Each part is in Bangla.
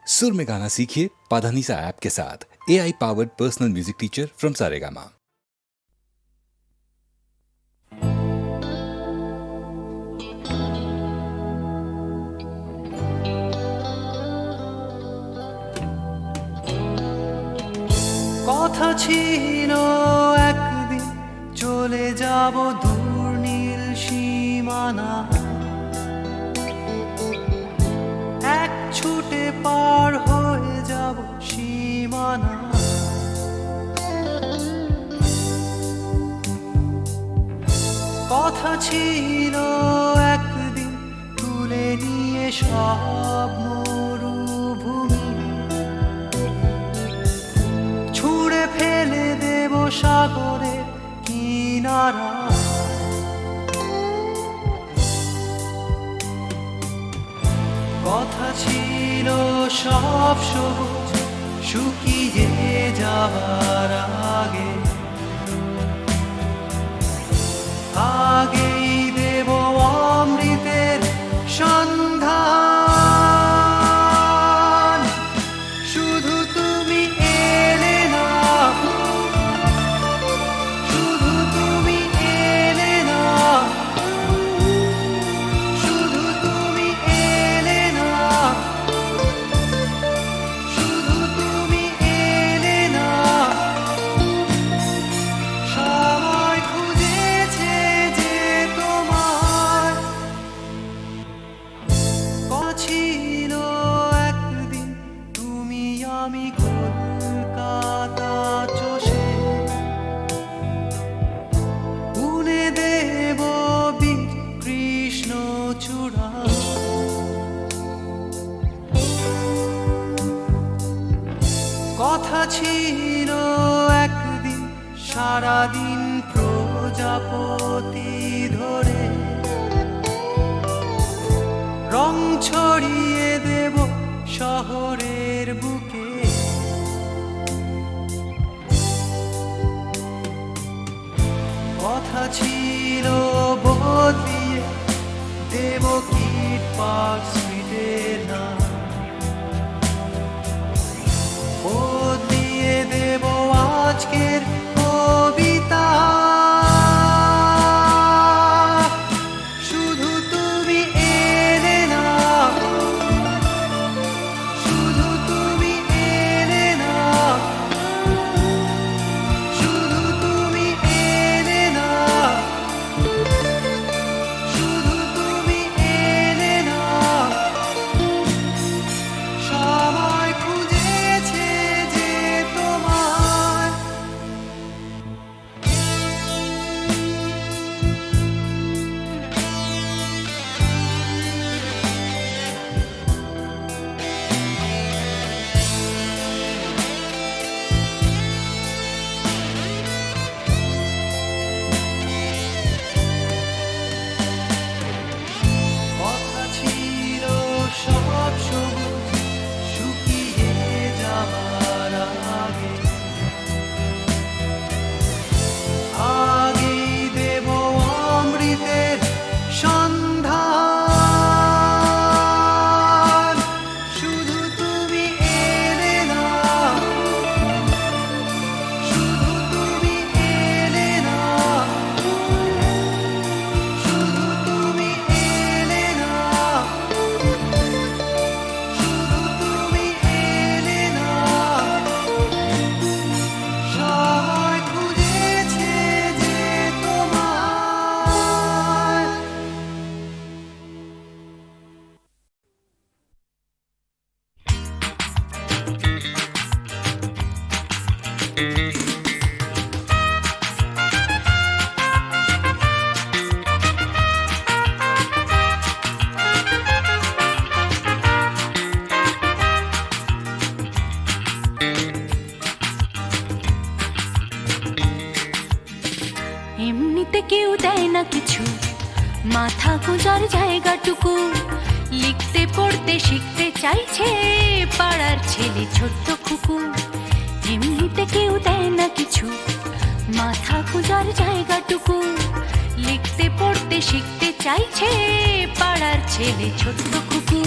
सुर में गाना सीखिए पाधानीसा ऐप के साथ। AI powered personal music teacher from Saregama. কথা ছিল একদিন চলে যাব দূর নীল সীমানা, এক ছুটে পার হয়ে যাব সীমানা। কথা ছিল একদিন তুলে নিয়ে সব মরুভূমি, ছুঁড়ে ফেলে দেব সাগরের কিনারা। কথা ছিল সব সবুজ শুকিয়ে যাবার আগে, আগেই দেব অমৃতের সন্ধান। শুধু তুমি এলে না, শুধু তুমি এলে না, শুধু তুমি এলে না, শুধু তুমি এলে না। সবাই খুঁজেছে যে তোমার ছিল একদিন তুমি আমি কলকাতা চষে বুনে দেব বীর কৃষ্ণ চূড়া। কথা ছিল একদিন সারাদিন প্রজাপতি ধরে রং ছড়িয়ে দেব শহরের বুকে। কথা ছিল বদলিয়ে দেব কিট পার্ক স্ট্রিটের নাম, বদলিয়ে দেব আজকের কবিতা। শুধু তুমি এলে না, শুধু তুমি এলে না, শুধু তুমি এলে না, শুধু তুমি এলে না। সবাই খুঁজেছে যে তোমার কথা ছিল সব সবুজ শুকিয়ে যাবার আগে, আগেই দেব অমৃতের সন্ধান। শুধু তুমি এলে না, শুধু তুমি এলে না, শুধু তুমি এলে না, শুধু তুমি এলে না। সবাই খুঁজেছে যে তোমার এমনিতে কেউ দেয় না কিছু, মাথা গোঁজার জায়গাটুকু। লিখতে পড়তে শিখতে চাইছে পাড়ার ছেলে ছোট্ট খুকু। এমনিতে কেউ দেয় না কিছু, মাথা গোঁজার জায়গাটুকু। লিখতে পড়তে শিখতে চাইছে পাড়ার ছেলে ছোট্ট খুকু।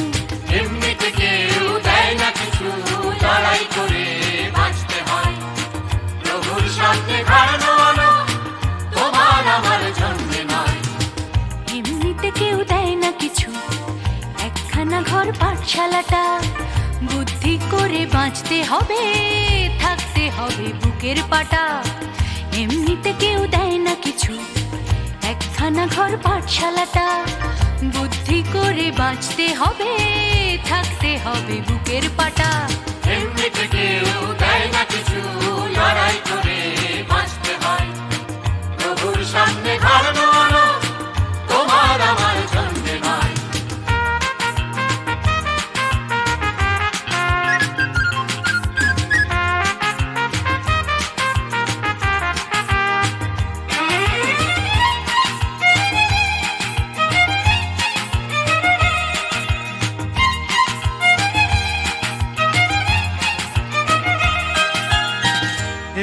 এমনিতে কেউ দেয় না কিছু, পাঠশালাটা। বুদ্ধি করে বাঁচতে হবে, থাকতে হবে বুকের পাটা। এমনিতে কেউ দেয় না কিছু, একখানা ঘর পাঠশালাটা। বুদ্ধি করে বাঁচতে হবে, থাকতে হবে বুকের পাটা। এমনিতে কেউ দেয় না কিছু, লড়াই করে বাঁচতে হয়। প্রভুর সামনে ঘর নোয়ানো তোমার আমার জন্যে নয়।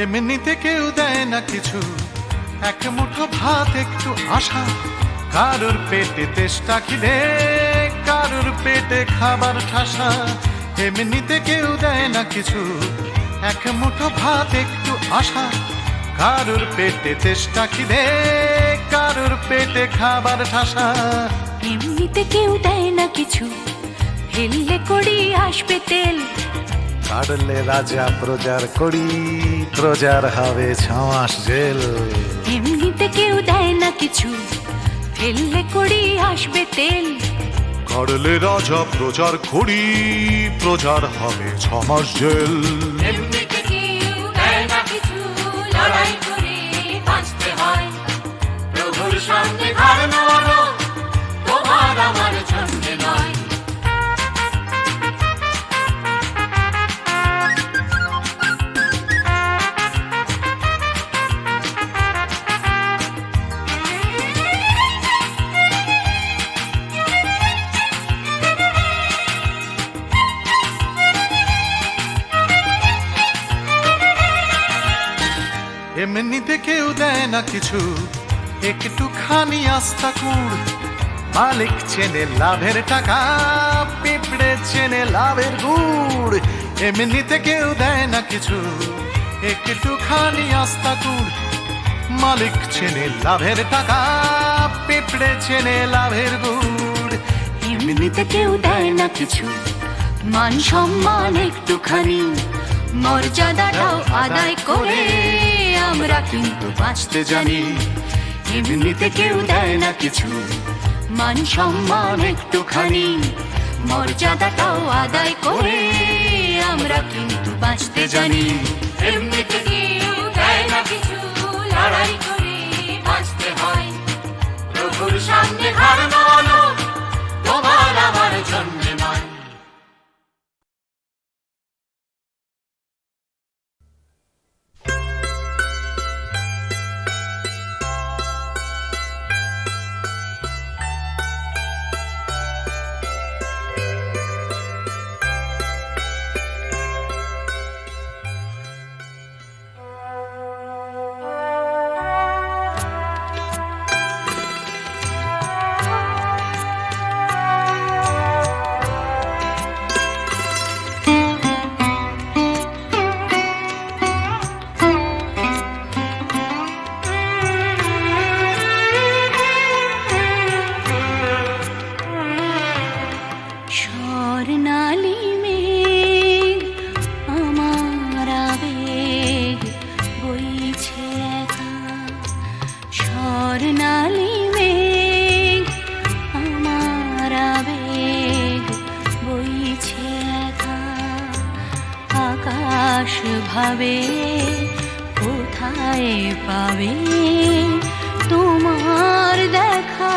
এমনিতে কেউ দেয় না কিছু, এক মুঠো ভাত একটু আশা। কারুর পেটে তেষ্টা খিদে, কারুর পেটে খাবার ঠাসা। এমনিতে কেউ দেয় না কিছু, এক মুঠো ভাত একটু আশা। কারুর পেটে তেষ্টা খিদে, কারুর পেটে খাবার ঠাসা। এমনিতে কেউ দেয় না কিছু, ফেললে করি আসবে তেল। কাটলে রাজা প্রজার করি, প্রজার হবে 6 মাস জেল। এমনিতে কেউ দেয় না কিছু, ফেললে করি আসবে তেল। কাটলে রাজা প্রজার করি, প্রজার হবে 6 মাস জেল। এমনিতে কেউ দেয় না কিছু, লড়াই করে বাঁচতে হয়। প্রভুর সামনে ঘর নোয়ানো তোমার আমার জন্যে নয়। এমনিতে কেউ দেয় না কিছু, একটুখানি আস্থা কুড়। মালিক চেনে লাভের টাকা, পিঁপড়ে চেনে লাভের গুড়। এমনিতে কেউ দেয় না কিছু, একটুখানি আস্থা কুড়। মালিক চেনে লাভের টাকা, পিঁপড়ে চেনে লাভের গুড়। এমনিতে কেউ দেয় না কিছু, মান সম্মান একটুখানি। মর্যাদাটাও আদায় করে আমরা কিন্তু বাঁচতে জানি। এমনিতে কেউ দেয় না কিছু, মান সম্মান একটুখানি। মর্যাদাটাও আদায় করে আমরা কিন্তু বাঁচতে জানি। এমনিতে কেউ দেয় না কিছু, লড়াই করে বাঁচতে হয়। প্রভুর সামনে ঘর নোয়ানো তোমার আমার জন্যে নয়। স্বর্ণালী মেঘ আমার আবেগ বইছে একা। স্বর্ণালী মেঘ আমার আবেগ বইছে একা। আকাশ ভাবে কোথায় পাবে তোমার দেখা।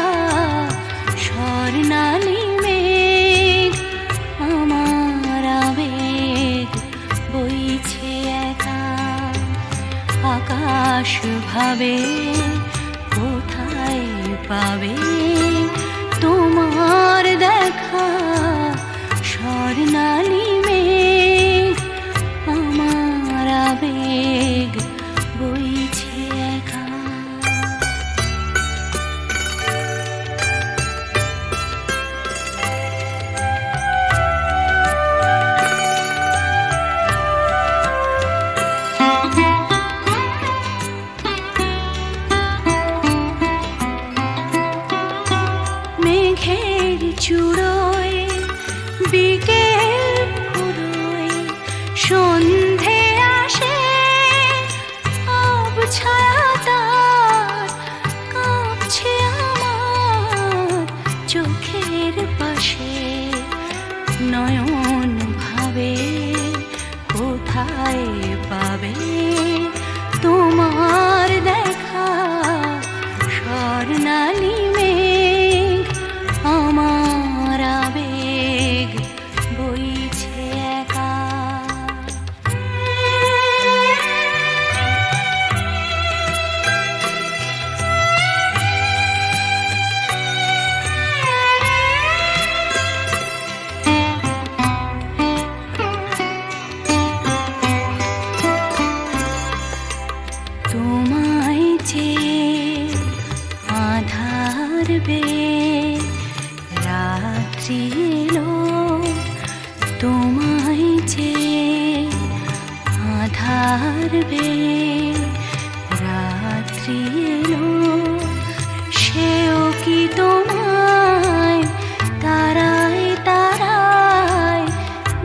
স্বর্ণালী মেঘ আমার আবেগ বইছে একা। আকাশ ভাবে কোথায় পাবে তোমার দেখা। স্বর্ণালী মেঘ আমার আবেগ বইছে একা। তোমায় চেয়ে আধার বেয়ে রাত্রি এলো, সেও কি তোমায় তারায় তারায়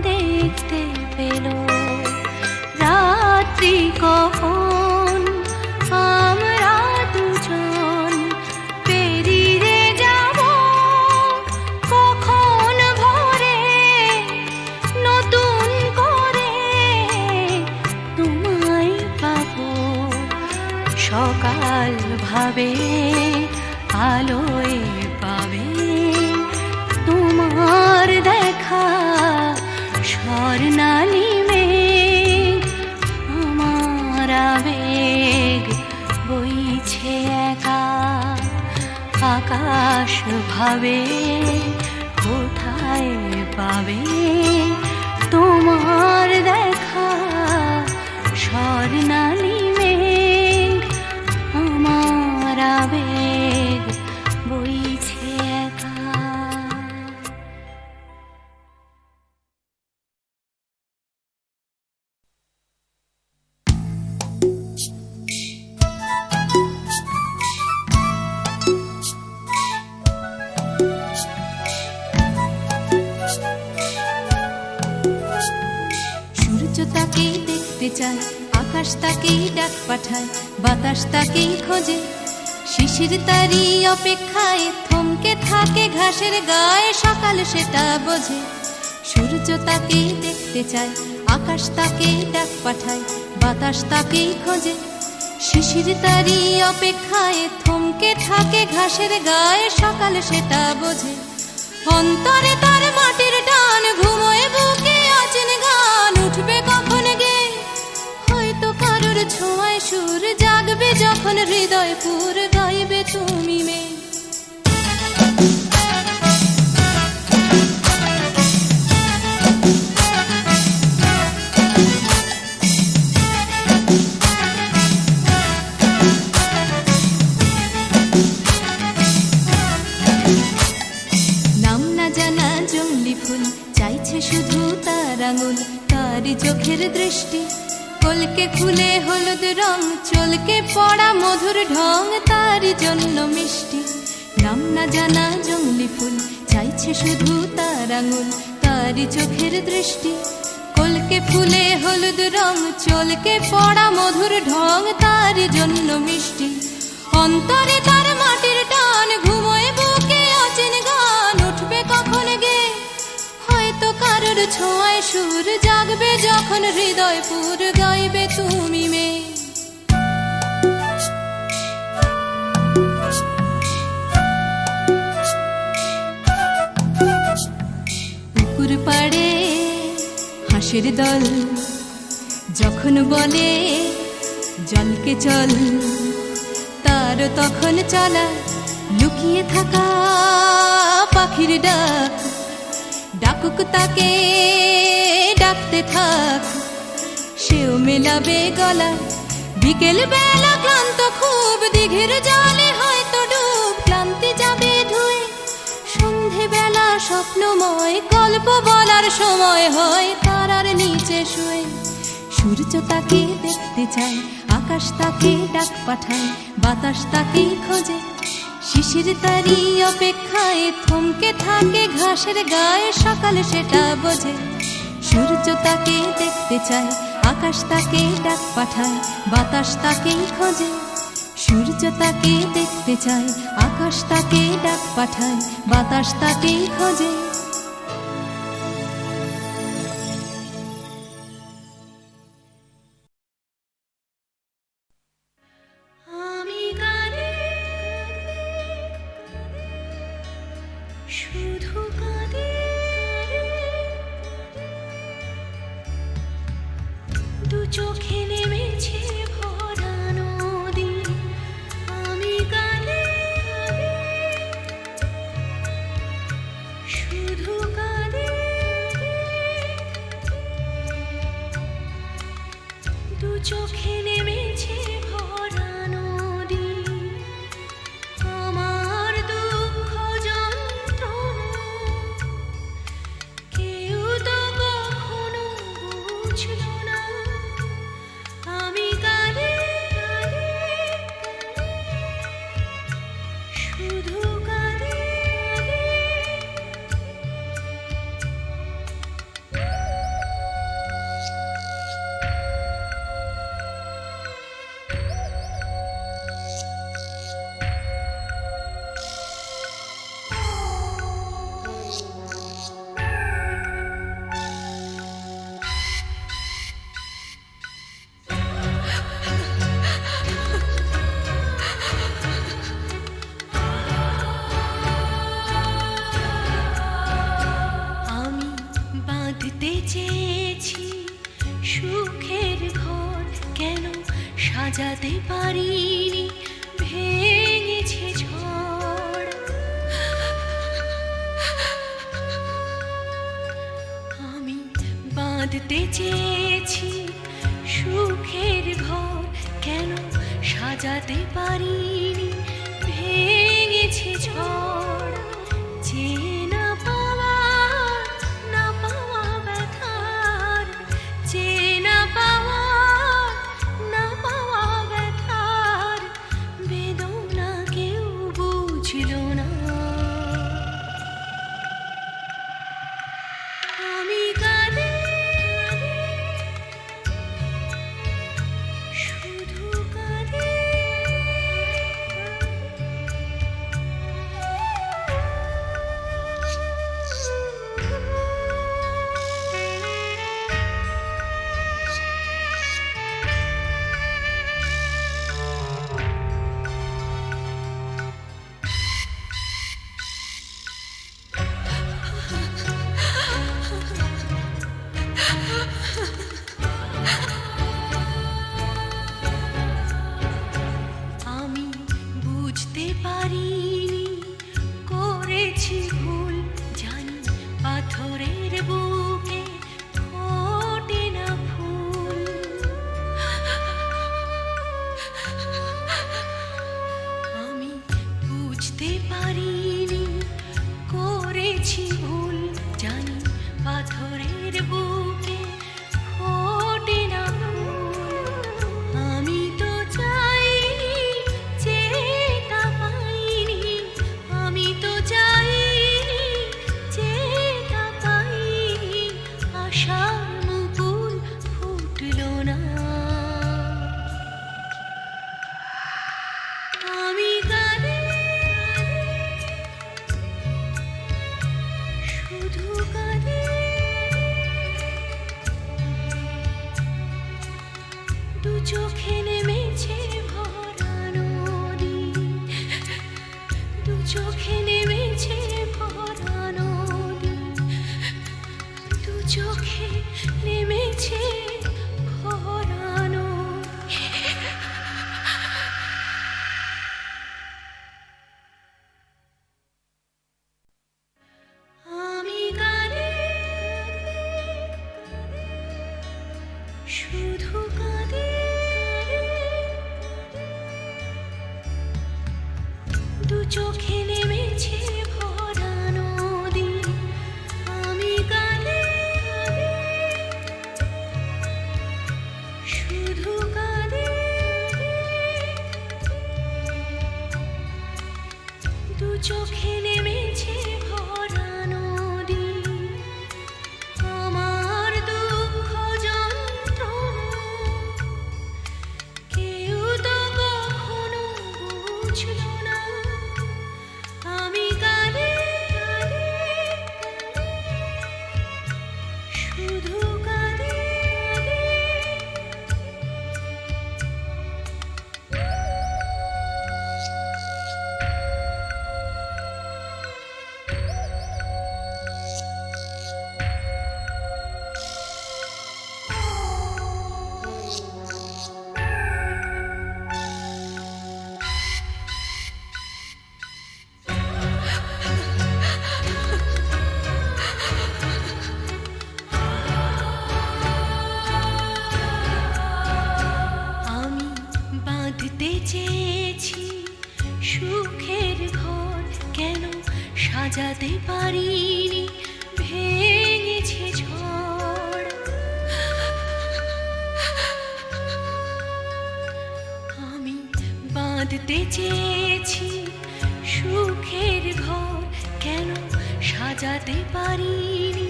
দেখতে পেল? রাত্রি কখন আমরা দুজন পেরিয়ে যাব, কখন ভোরে নতুন করে তোমায় পাবো। সকাল ভাবে আলোয় পাবে তোমার দেখা, স্বর্ণালী মেঘ আমার আবেগ বইছে একা। আকাশ ভাবে কোথায় পাবে তোমার দেখা, স্বর্ণালী মেঘ আমার আবেগ বইছে একা। সূর্য তাকেই দেখতে চায়, আকাশ তাকেই ডাক পাঠায়, বাতাস তাকেই খোঁজে, শিশির তারই অপেক্ষায় থমকে থাকে ঘাসের গায়ে, সকাল সেটা বোঝে। সূর্য তাকেই দেখতে চায়, আকাশ তাকেই ডাক পাঠায়, বাতাস তাকেই খোঁজে, শিশির তারই অপেক্ষায় থমকে থাকে ঘাসের গায়ে, সকাল সেটা বোঝে। অন্তরে তার মাটির টান, ঘুমোয় বুকে অচেন গান, উঠবে কখন গে হয়তো কারোর ছোঁয়ায় সুর, জাগবে যখন হৃদয় পুর, গাইবে তুমি মেয়ে। নাম না জানা জংলি ফুল চাইছে শুধু তার আঙুল, তারই চোখের দৃষ্টি কলকে খুলে হলুদ রং, চলকে পড়া মধুর ঢং তারই জন্য মিষ্টি। নাম না জানা জংলি ফুল চাইছে শুধু তার আঙুল, তারই চোখের দৃষ্টি কলকে ফুলে হলুদ রং, চলকে পড়া মধুর ঢং তারই জন্য মিষ্টি। অন্তরে তার মাটির টান, ঘুমোয় বুকে অচেন গান, উঠবে কখন গে হয়তো কারোর ছোঁয়ায় সুর, জাগবে যখন হৃদয় পুর, গাইবে তুমি মেয়ে। পুকুর পাড়ে হাঁসের দল যখন বলে জলকে চল, তার তখন চলা লুকিয়ে থাকা পাখির ডাক, ডাকুক তাকে ডাকতে থাক, সেও মেলাবে গলা। বিকেল বেলা ক্লান্ত খুব, দিঘির জলে হয়তো ডুব, ক্লান্তি যাবে ধুয়ে। সন্ধে বেলা স্বপ্নময়, গল্প বলার সময় হয় তারার নিচে শুয়ে। সূর্য তাকে দেখতে চায়, আকাশ তাকে ডাক পাঠায়, বাতাস তাকেই খোঁজে, শিশির তারই অপেক্ষায় থমকে থাকে ঘাসের গায়ে, সকাল সেটা বোঝে। সূর্য তাকে দেখতে চায়, আকাশ তাকে ডাক পাঠায়, বাতাস তাকেই খোঁজে। সূর্য তাকে দেখতে চায়, আকাশ তাকে ডাক পাঠায়, বাতাস তাকেই খোঁজে। আমি গানে শুধু কাঁদে, দু চোখে নেমেছে ভরা নদী। আমি গানে শুধু কাঁদে, দু চোখে নেমেছে ভরা নদী। আমার দুঃখ যন্ত্রণা কেউ তো সুখের ঘর কেন সাজাতে পারিনি, ভেঙেছে ঝড়। আমি বাঁধতে চেয়েছি সুখের ঘর কেন সাজাতে পারিনি, ভেঙেছে ঝড়। যে না পাওয়া না পাওয়া ব্যথার, যে না পাওয়া না পাওয়া ব্যথার বেদনা কেউ বুঝল না। আমি কাঁদে শুধু কাঁদে। আমি বুঝতে পারিনি করেছি ভুল, জানি পাথরের বুকে ফোটে না ফুল। আমি বুঝতে পারিনি করেছি ভুল, জানি পাথরের বুকে ফোটে না ফুল। আমি তো চাইনি যেটা পাইনি, আমি তো চাইনি যেটা পাইনি, আশার মুকুল ফুটল না। আমি কাঁদে শুধু কাঁদে। দু চোখে নেমেছে ভরা নদী, দু চোখে নেমেছে ভরা নদী, দু চোখে নেমেছে ভরা নদী। আমি কাঁদে শুধু কাঁদে। দু চোখে নেমেছে ভরা নদী, আমি কাঁদে শুধু কাঁদে। দু চোখে নেমেছে ভরা নদী, আমার দুঃখ যন্ত্রণা কেউ তো কখনো বুঝল না। আমি কাঁদে শুধু কাঁদে। আমি বাঁধতে চেয়েছি সুখের ঘর কেন সাজাতে পারিনি, ভেঙেছে ঝড়। আমি বাঁধতে চেয়েছি সুখের ঘর কেন সাজাতে পারিনি,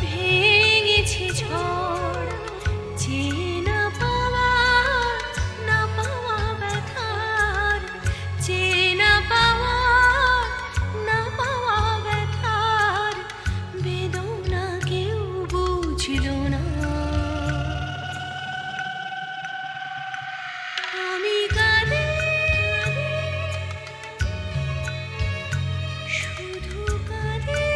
ভেঙেছে ঝড়। যে না পাওয়া না পাওয়া ব্যথার, যে না পাওয়া না পাওয়া ব্যথার বেদনা কেউ বুঝল না। আমি কাঁদে শুধু কাঁদে।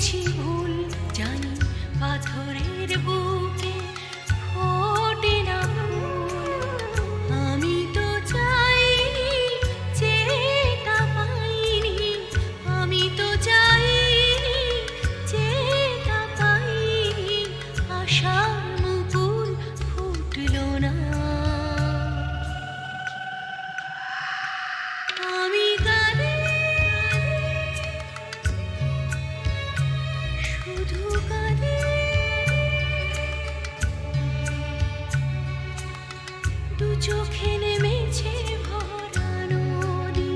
করেছি ভুল জানি পাথরের বুকে ফোটে না ফুল আমি তো চাইনি যেটা পাইনি আমি তো চাইনি যেটা পাইনি আশার মুকুল ফুটলো না আমি কাঁদে শুধু কাঁদে দু চোখে নেমেছে ভরা নদী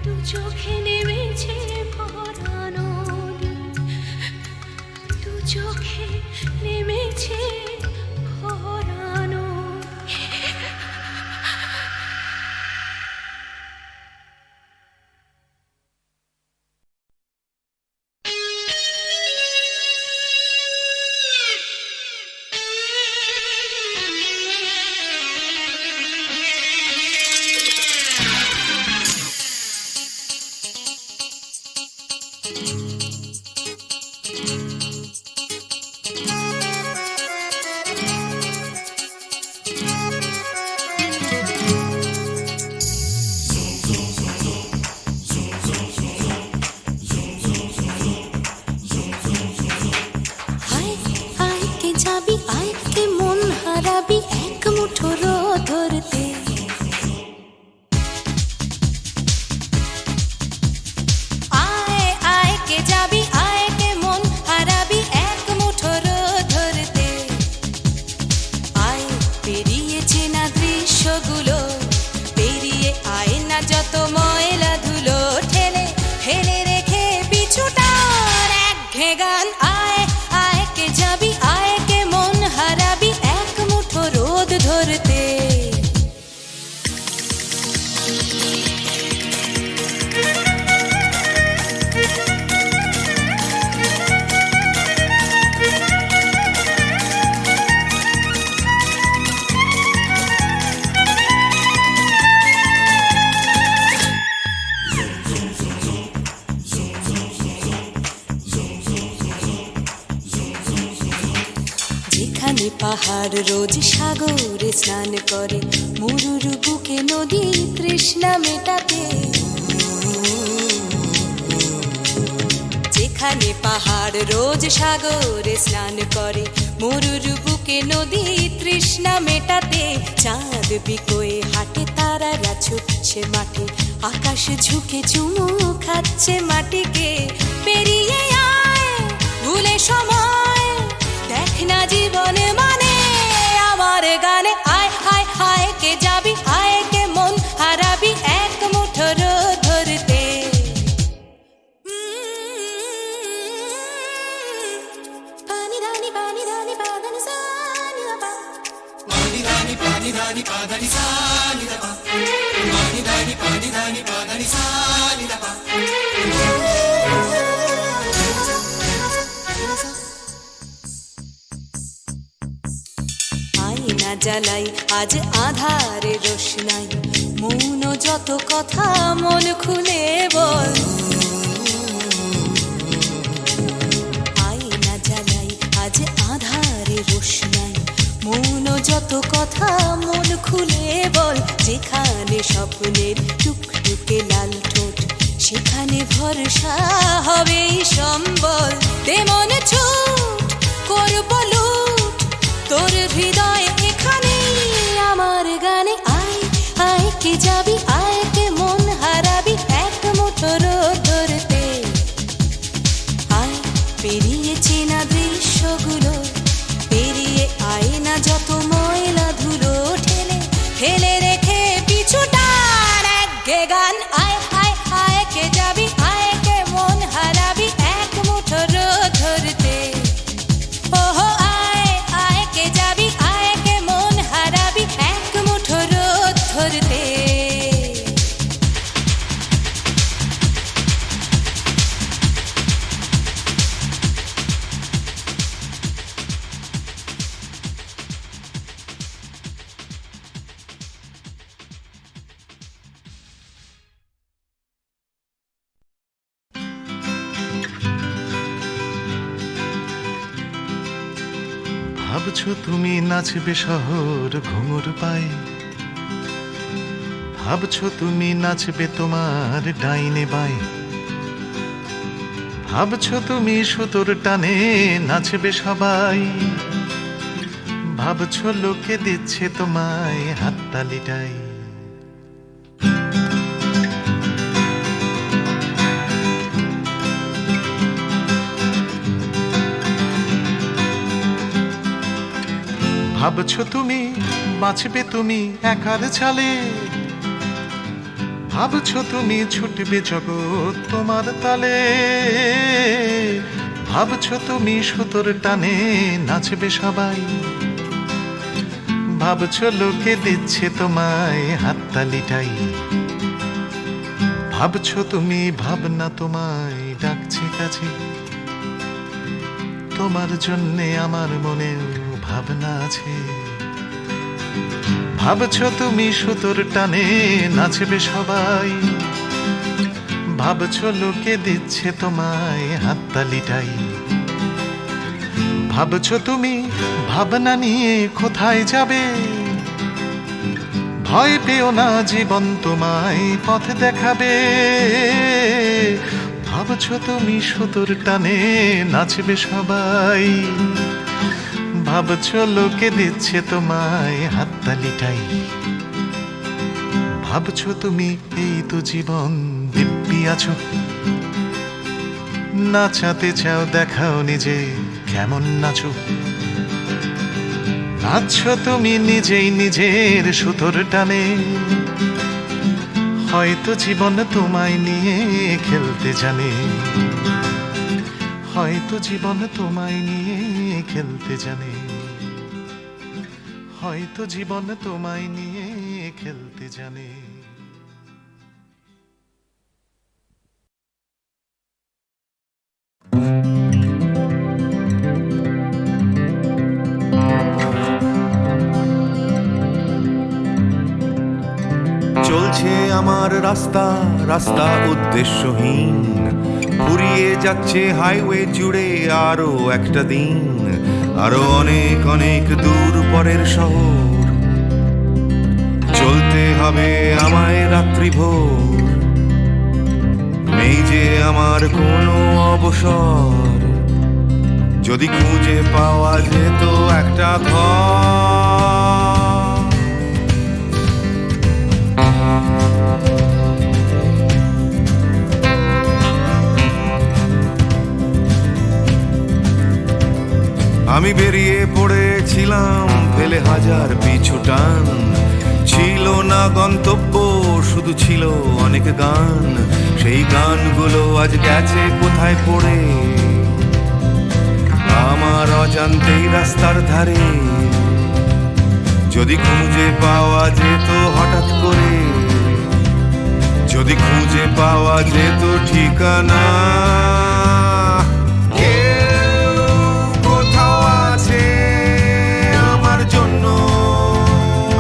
দু চোখে নেমেছে ভরা নদী দু চোখে নেমেছে ভরা নদী আয় আয় কে যাবি আয় কে মন হারাবি এক মুঠো রোদ ধরতে আয় আয় কে যাবি আয় কে মন হারাবি এক মুঠো রোদ ধরতে আয় পেরিয়েছে না দৃশ্যগুলো পেরিয়ে আয় না যত ময়লা ধুলো ঠেলে ফেলে রেখে পিছুটার একঘে গান আয় আয় কে যাবি আয় কে মন হারাবি এক মুঠো রোদ ধরতে যেখানে পাহাড় রোজ সাগরে স্নান করে মরুর বুকে নদী তৃষ্ণা মেটাতে যেখানে পাহাড় রোজ সাগরে স্নান করে মরুর বুকে নদী তৃষ্ণা মেটাতে চাঁদ বিকোয়ে হাটে তারারা ছুটছে মাঠে আকাশ ঝুঁকে চুমু খাচ্ছে মাটিকে পেরিয়ে আয় ভুলে সময় দেখ না জীবনে মানে আমার গানে আয় আয় আয় কে যাবি আয় কে মন হারাবি এক মুঠো রোদ ধরতে পানি রানি পাদানি সানি বাবা পানি রানি পাদানি সানি বাবা পানি রানি পাদানি সানি বাবা আয়না জ্বালাই আজ আধারে রোশনাই মৌন যত কথা মন খুলে বল আয়না জ্বালাই আজ আধারে রোশনাই মৌন যত কথা মন খুলে বল যেখানে স্বপ্নের টুকটুকে লাল ঠোঁট সেখানে ভরসা হবে সম্বল তেমন ছুট করব লুট তোর হৃদয় এখানে আমার গানে আয় আয় কে যাবি আয় কে মন হারাবি এক মুঠো রোদ ধরতে আয় পেরিয়েছে না দৃশ্যগুলো পেরিয়ে আয় না যত ময়লা ধুলো ঠেলে ফেলে রেখে পিছুটার একঘে গান আয় আয় আয় কে যাবি আয় কে মন হারাবি এক মুঠো রোদ ধরতে ওহো আয় আয় কে যাবি আয় কে মন হারাবি এক মুঠো রোদ ধরতে ভাবছো তুমি নাচবে শহর ঘুঙুর পায়ে, ভাবছো তুমি নাচবে তোমার ডাইনে বায়ে, ভাবছো তুমি সুতোর টানে নাচবে সবাই, ভাবছো লোকে দিচ্ছে তোমায় হাততালিটাই। ভাবছো তুমি বাঁচবে তুমি একার চালে, ভাবছো তুমি ছুটবে জগৎ তোমার তালে, ভাবছো তুমি সুতোর টানে নাচবে সবাই, ভাবছো লোকে দিচ্ছে তোমায় হাততালিটাই। ভাবছো তুমি ভাবনা তোমায় ডাকছে কাছে, তোমার জন্যে আমার মনেও ভাবনা আছে। ভাবছো তুমি সুতোর টানে নাচবে সবাই, ভাবছো লোকে দিচ্ছে তোমায় হাততালিটাই। ভাবছো তুমি ভাবনা নিয়ে কোথায় যাবে, ভয় পেও না জীবন তোমায় পথ দেখাবে। ভাবছো তুমি সুতোর টানে নাচবে সবাই, ভাবছো লোকে দিচ্ছে তোমায় হাততালিটাই। ভাবছো তুমি এই তো জীবন দিব্যি আছো, নাচাতে চাও দেখাও নিজে কেমন নাচো। নাচছো তুমি নিজেই নিজের সুতোর টানে, হয়তো জীবন তোমায় নিয়ে খেলতে জানে, হয়তো জীবন তোমায় নিয়ে খেলতে জানে, হয়তো জীবন তোমায় নিয়ে খেলতে জানে। চলছে আমার রাস্তা রাস্তা উদ্দেশ্যহীন, ফুরিয়ে যাচ্ছে হাইওয়ে জুড়ে আরো একটা দিন, আরো অনেক অনেক দূর পরের শহর। চলতে হবে আমায় রাত্রি ভোর, নেই যে আমার কোনো অবসর। যদি খুঁজে পাওয়া যেত একটা ঘর, আমি বেরিয়ে পড়েছিলাম ফেলে হাজার পিছু টান, ছিল না গন্তব্য শুধু ছিল অনেক গান। সেই গানগুলো আজ গেছে কোথায় পড়ে আমার অজান্তেই রাস্তার ধারে। যদি খুঁজে পাওয়া যেত হঠাৎ করে, যদি খুঁজে পাওয়া যেত ঠিকানা,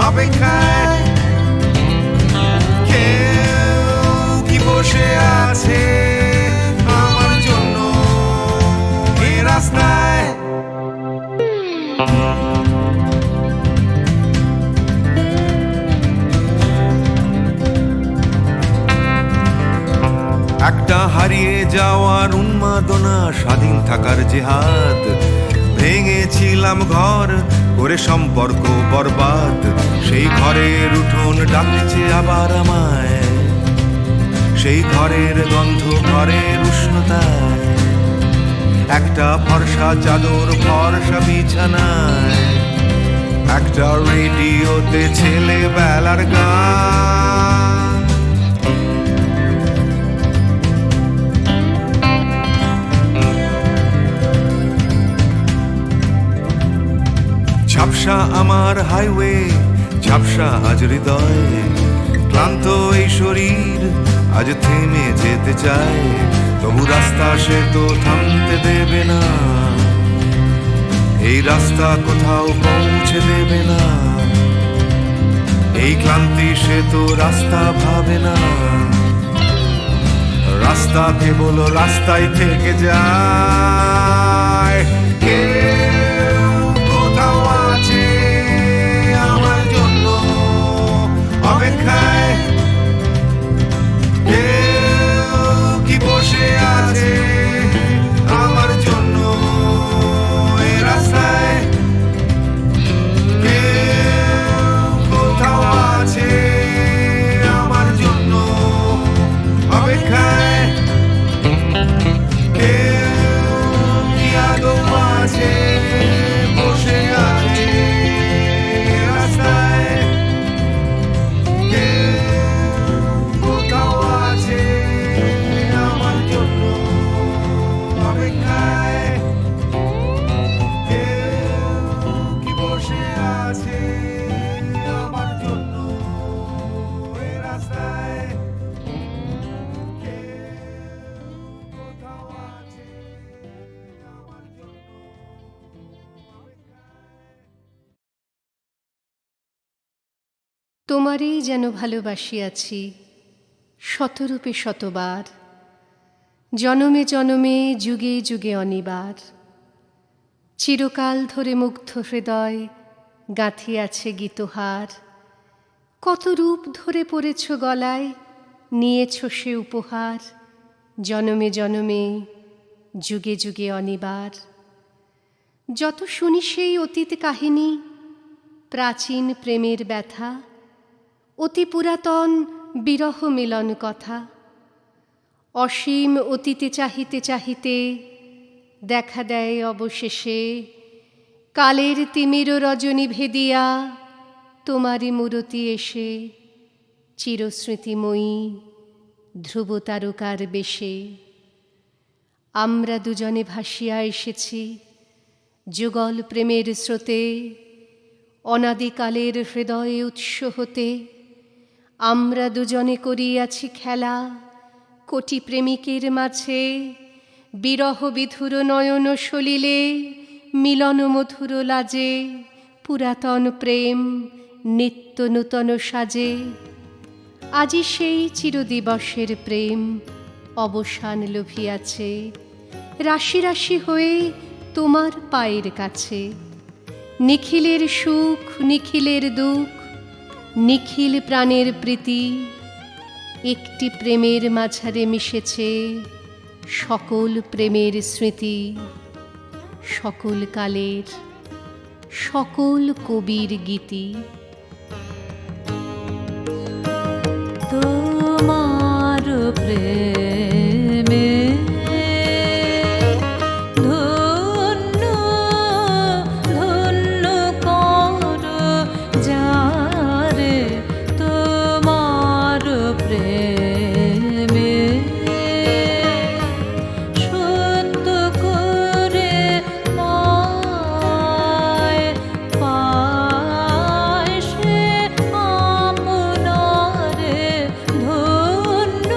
অপেক্ষায় কেউ কি বসে আছে আমার জন্য এই রাস্তায়। একটা হারিয়ে যাওয়ার উন্মাদনা, স্বাধীন থাকার জেহাদ। ভেঙেছিলাম ঘর করে সম্পর্ক বরবাদ, সেই ঘরের উঠোন ডাকছে আবার আমায়, সেই ঘরের গন্ধ ঘরের উষ্ণতায়। একটা ফর্সা চাদর ফর্সা বিছানায়, একটা রেডিওতে ছেলেবেলার গান। ঝাপসা আমার হাইওয়ে, ঝাপসা আজ হৃদয়, ক্লান্ত এই শরীর আজ থেমে যেতে চায়। তবু রাস্তা সে তো থামতে দেবে না, এই রাস্তা কোথাও পৌঁছে দেবে না। এই ক্লান্তি সে তো রাস্তা ভাবে না, রাস্তা কেবল রাস্তায় থেকে যায়। কেউ কোথাও তোমারই যেন ভালোবাসিয়াছি শতরূপে শতবার, জনমে জনমে যুগে যুগে অনিবার। চিরকাল ধরে মুগ্ধ হৃদয় গাঁথিয়াছে গীতহার, কত রূপ ধরে পড়েছ গলায়, নিয়েছ সে উপহার, জনমে জনমে যুগে যুগে অনিবার। যত শুনি সেই অতীত কাহিনী, প্রাচীন প্রেমের ব্যথা, অতি পুরাতন বিরহ মিলন কথা, অসীম অতীতে চাহিতে চাহিতে দেখা দেয় অবশেষে কালের তিমির রজনী ভেদিয়া তোমারই মূরতি এসে, চিরস্মৃতিময়ী ধ্রুব তারকার বেশে। আমরা দুজনে ভাসিয়া এসেছি যুগল প্রেমের স্রোতে, অনাদিকালের হৃদয়ে উৎস হতে। আমরা দুজনে করিয়াছি খেলা কোটি প্রেমিকের মাঝে, বিরহ বিধুর নয়ন সলিলে মিলন মধুর লাজে, পুরাতন প্রেম নিত্য নূতন সাজে। আজি সেই চিরদিবসের প্রেম অবসান লভিয়াছে, রাশি রাশি হয়ে তোমার পায়ের কাছে। নিখিলের সুখ নিখিলের দুঃখ, নিখিল প্রাণের প্রীতি, একটি প্রেমের মাঝারে মিশেছে সকল প্রেমের স্মৃতি। সকল কালের সকল কবির গীতি। তোমার প্রেমে ধন্য ধন্য কর যারে, তোমার প্রেমে সত্য করে পায় পায় সে আপনারে, ধন্য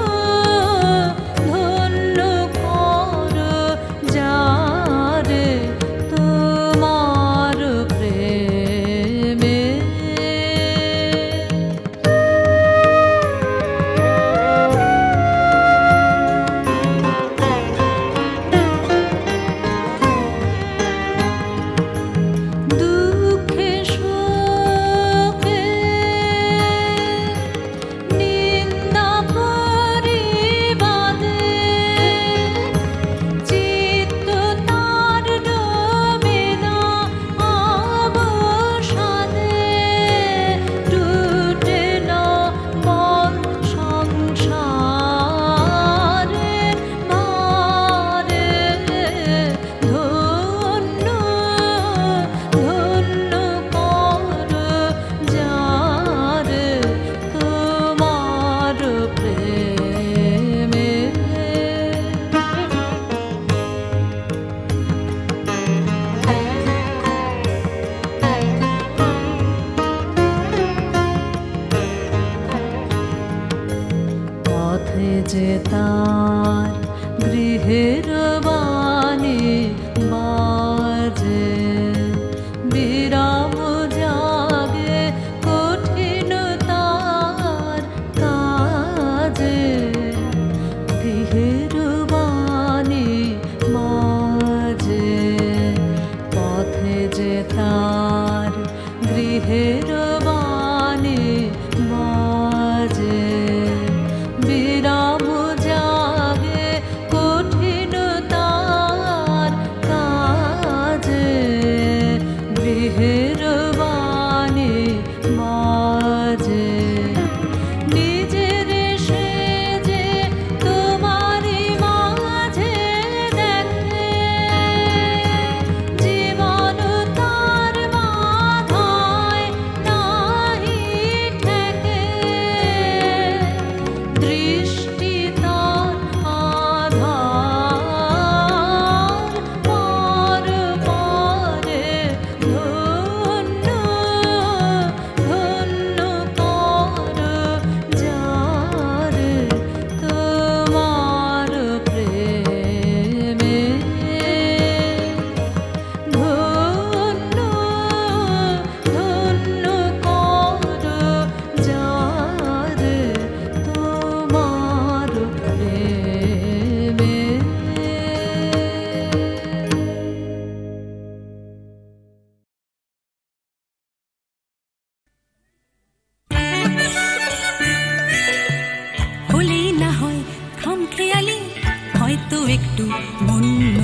হয়তো একটু বন্য,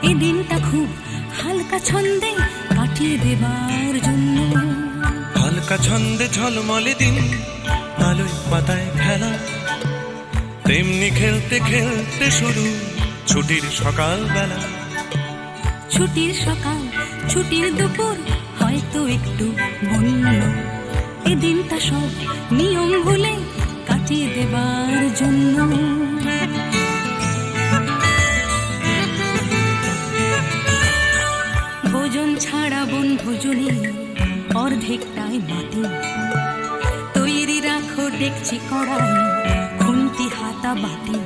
এই দিনটা খুব হালকা ছন্দে কাটিয়ে দেবার জন্য। হালকা ছন্দে ঝলমলে দিন, আলোয় পাতায় খেলা, তেমনি খেলতে খেলতে শুরু ছুটির সকাল বেলা। ছুটির সকাল, ছুটির দুপুর, হয়তো একটু বন্য, এই দিনটা সব নিয়ম ভুলে কাটিয়ে দেবার জন্য। ভোজন ছাড়া বন ভোজনে অর্ধেকটাই মাটি, তৈরি রাখো ডেকচি কড়াই, খুন্তি হাতা বাটি।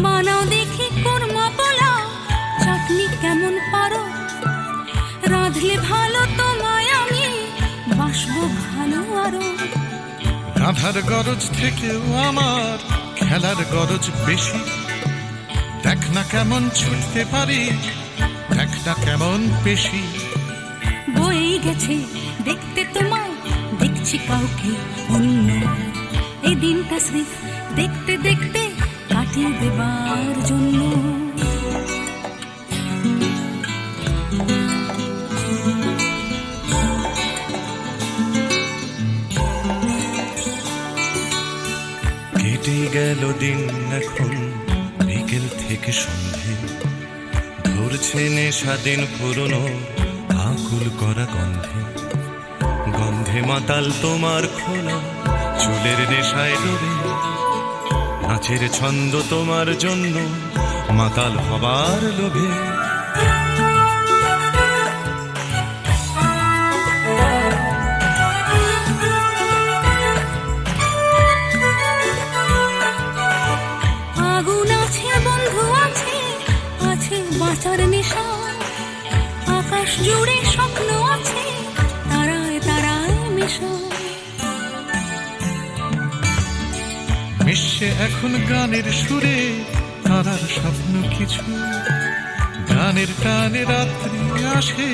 বানাও দেখি কোরমা পোলাও, চাটনি কেমন পারো, রাঁধলে ভালো তোমায় আমি বাসবো ভালো আরো। রাধার গরজ থেকেও আমার খেলার গরজ বেশি, দেখ না কেমন ছুটতে পারি, দেখ না কেমন পেশি। বয়েই গেছে দেখতে তোমায়, দেখছি কাউকে অন্য, এই দিনটা স্রেফ দেখতে দেখতে কাটিয়ে দেবার জন্য। কেটে গেল দিন এখন বিকেল থেকে সন্ধে, ধরছে নেশা দিন পুরনো আকুল করা গন্ধে। গন্ধে মাতাল তোমার খোলা চুলের নেশায় ডুবে, নাচের ছন্দ তোমার জন্য মাতাল হবার লোভে। আগুন আছে, বন্ধু আছে, আছে বাঁচার নেশা, আকাশ জুড়ে স্বপ্ন আছে, তারায় তারায় মেশা। মিশে এখন গানের সুরে তারার স্বপ্ন কিছু, গানের টানে রাত্রি আসে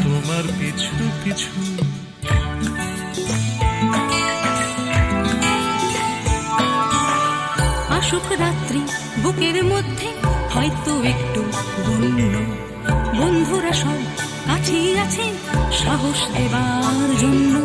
তোমার পিছু পিছু। আসুক রাত্রি বুকের মধ্যে, হয়তো একটু বন্য, বন্ধুরা সব কাছেই আছে সাহস দেবার জন্য।